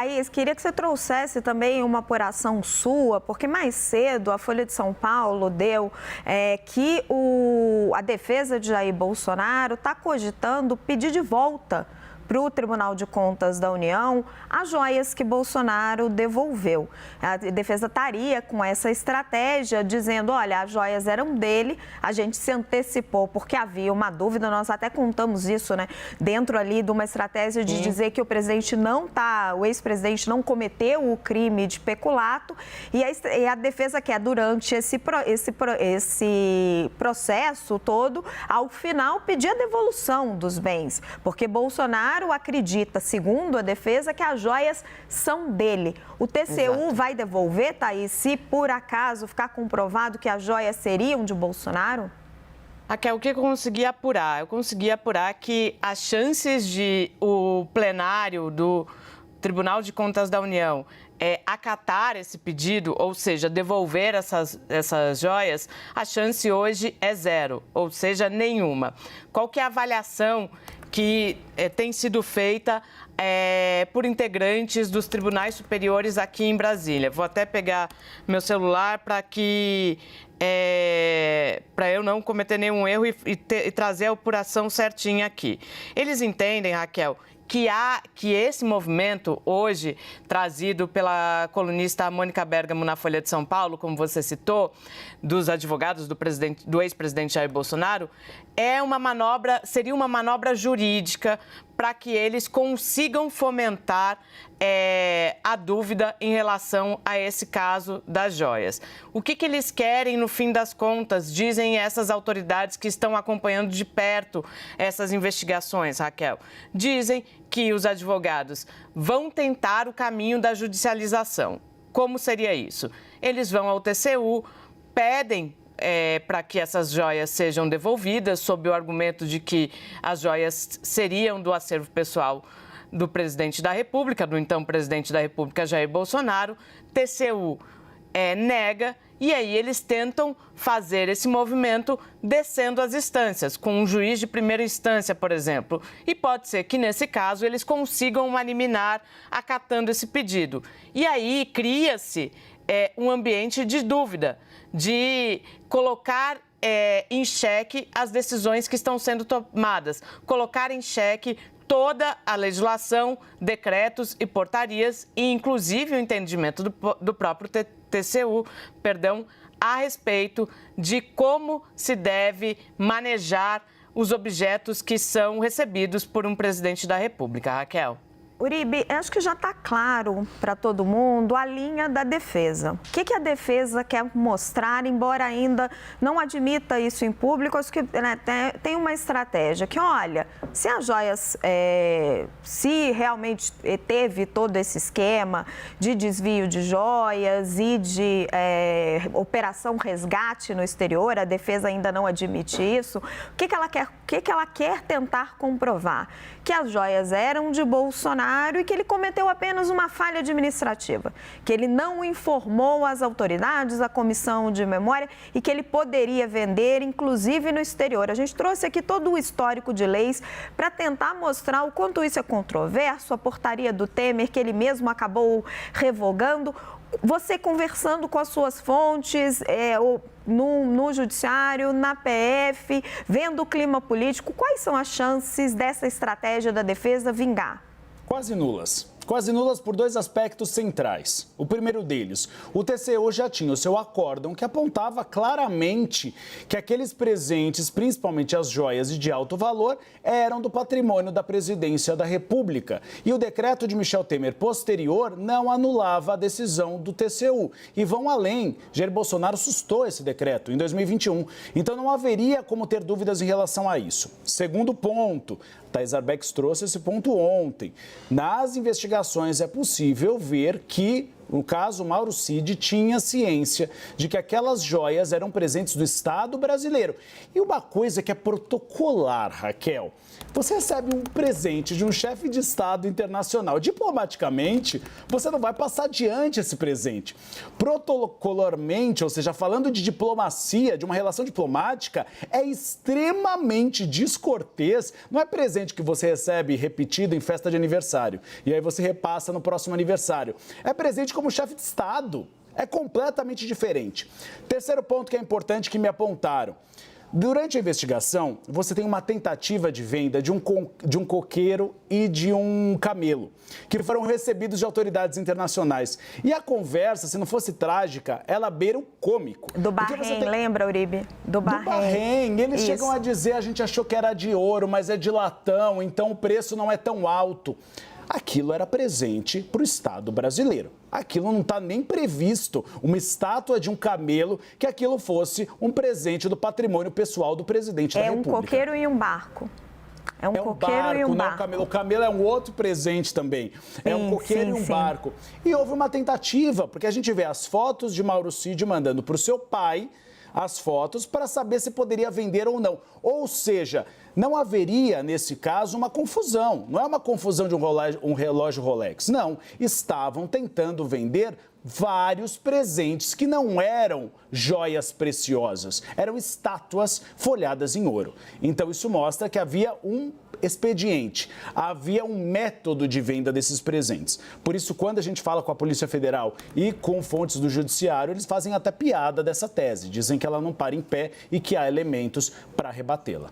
Aí, queria que você trouxesse também uma apuração sua, porque mais cedo a Folha de São Paulo deu que a defesa de Jair Bolsonaro está cogitando pedir de volta para o Tribunal de Contas da União as joias que Bolsonaro devolveu. A defesa estaria com essa estratégia, dizendo, olha, as joias eram dele, a gente se antecipou porque havia uma dúvida, nós até contamos isso, né? Dentro ali de uma estratégia de dizer que o presidente o ex-presidente não cometeu o crime de peculato, e a defesa quer, durante esse processo todo, ao final, pedir a devolução dos bens, porque Bolsonaro acredita, segundo a defesa, que as joias são dele. O TCU vai devolver, Thaís, se por acaso ficar comprovado que as joias seriam de Bolsonaro? Raquel, o que eu consegui apurar? Eu consegui apurar que as chances de o plenário do Tribunal de Contas da União acatar esse pedido, ou seja, devolver essas joias, a chance hoje é zero, ou seja, nenhuma. Qual que é a avaliação que tem sido feita por integrantes dos tribunais superiores aqui em Brasília? Vou até pegar meu celular para eu não cometer nenhum erro e trazer a apuração certinha aqui. Eles entendem, Raquel, que esse movimento hoje, trazido pela colunista Mônica Bergamo na Folha de São Paulo, como você citou, dos advogados do ex-presidente Jair Bolsonaro, seria uma manobra jurídica para que eles consigam fomentar a dúvida em relação a esse caso das joias. O que eles querem, no fim das contas, dizem essas autoridades que estão acompanhando de perto essas investigações, Raquel? Dizem que os advogados vão tentar o caminho da judicialização. Como seria isso? Eles vão ao TCU, pedem para que essas joias sejam devolvidas, sob o argumento de que as joias seriam do acervo pessoal do presidente da República, do então presidente da República, Jair Bolsonaro. TCU nega, e aí eles tentam fazer esse movimento descendo as instâncias, com um juiz de primeira instância, por exemplo. E pode ser que, nesse caso, eles consigam uma liminar acatando esse pedido. E aí cria-se um ambiente de dúvida, de colocar em xeque as decisões que estão sendo tomadas, colocar em xeque toda a legislação, decretos e portarias, e inclusive o entendimento do próprio TCU, a respeito de como se deve manejar os objetos que são recebidos por um presidente da República. Raquel. Uribe, acho que já está claro para todo mundo a linha da defesa. O que a defesa quer mostrar, embora ainda não admita isso em público, acho que tem uma estratégia que, olha, se as joias, se realmente teve todo esse esquema de desvio de joias e de operação resgate no exterior, a defesa ainda não admite isso, o que ela quer tentar comprovar? Que as joias eram de Bolsonaro e que ele cometeu apenas uma falha administrativa, que ele não informou as autoridades, a comissão de memória, e que ele poderia vender, inclusive no exterior. A gente trouxe aqui todo o histórico de leis para tentar mostrar o quanto isso é controverso, a portaria do Temer, que ele mesmo acabou revogando. Você conversando com as suas fontes, no judiciário, na PF, vendo o clima político, quais são as chances dessa estratégia da defesa vingar? Quase nulas. Quase nulas por dois aspectos centrais. O primeiro deles, o TCU já tinha o seu acórdão que apontava claramente que aqueles presentes, principalmente as joias e de alto valor, eram do patrimônio da presidência da República. E o decreto de Michel Temer posterior não anulava a decisão do TCU. E vão além. Jair Bolsonaro sustou esse decreto em 2021. Então não haveria como ter dúvidas em relação a isso. Segundo ponto, Thais Arbex trouxe esse ponto ontem. Nas investigações é possível ver que no caso, Mauro Cid tinha ciência de que aquelas joias eram presentes do Estado brasileiro. E uma coisa que é protocolar, Raquel, você recebe um presente de um chefe de Estado internacional. Diplomaticamente, você não vai passar adiante esse presente. Protocolarmente, ou seja, falando de diplomacia, de uma relação diplomática, é extremamente descortês. Não é presente que você recebe repetido em festa de aniversário e aí você repassa no próximo aniversário. É presente como chefe de Estado. É completamente diferente. Terceiro ponto que é importante que me apontaram. Durante a investigação, você tem uma tentativa de venda de um coqueiro e de um camelo, que foram recebidos de autoridades internacionais. E a conversa, se não fosse trágica, ela beira o cômico. Do Bahrein, lembra, Uribe? Do Bahrein. Eles chegam a dizer, a gente achou que era de ouro, mas é de latão, então o preço não é tão alto. Aquilo era presente para o Estado brasileiro. Aquilo não está nem previsto, uma estátua de um camelo, que aquilo fosse um presente do patrimônio pessoal do presidente da República. É um coqueiro e um barco. É um coqueiro e um barco. Não, o camelo é um outro presente também. É um coqueiro e um barco. E houve uma tentativa, porque a gente vê as fotos de Mauro Cid mandando para o seu pai as fotos para saber se poderia vender ou não. Ou seja, não haveria, nesse caso, uma confusão. Não é uma confusão de um relógio Rolex. Não. Estavam tentando vender vários presentes que não eram joias preciosas, eram estátuas folhadas em ouro. Então, isso mostra que havia um expediente, havia um método de venda desses presentes. Por isso, quando a gente fala com a Polícia Federal e com fontes do Judiciário, eles fazem até piada dessa tese, dizem que ela não para em pé e que há elementos para rebatê-la.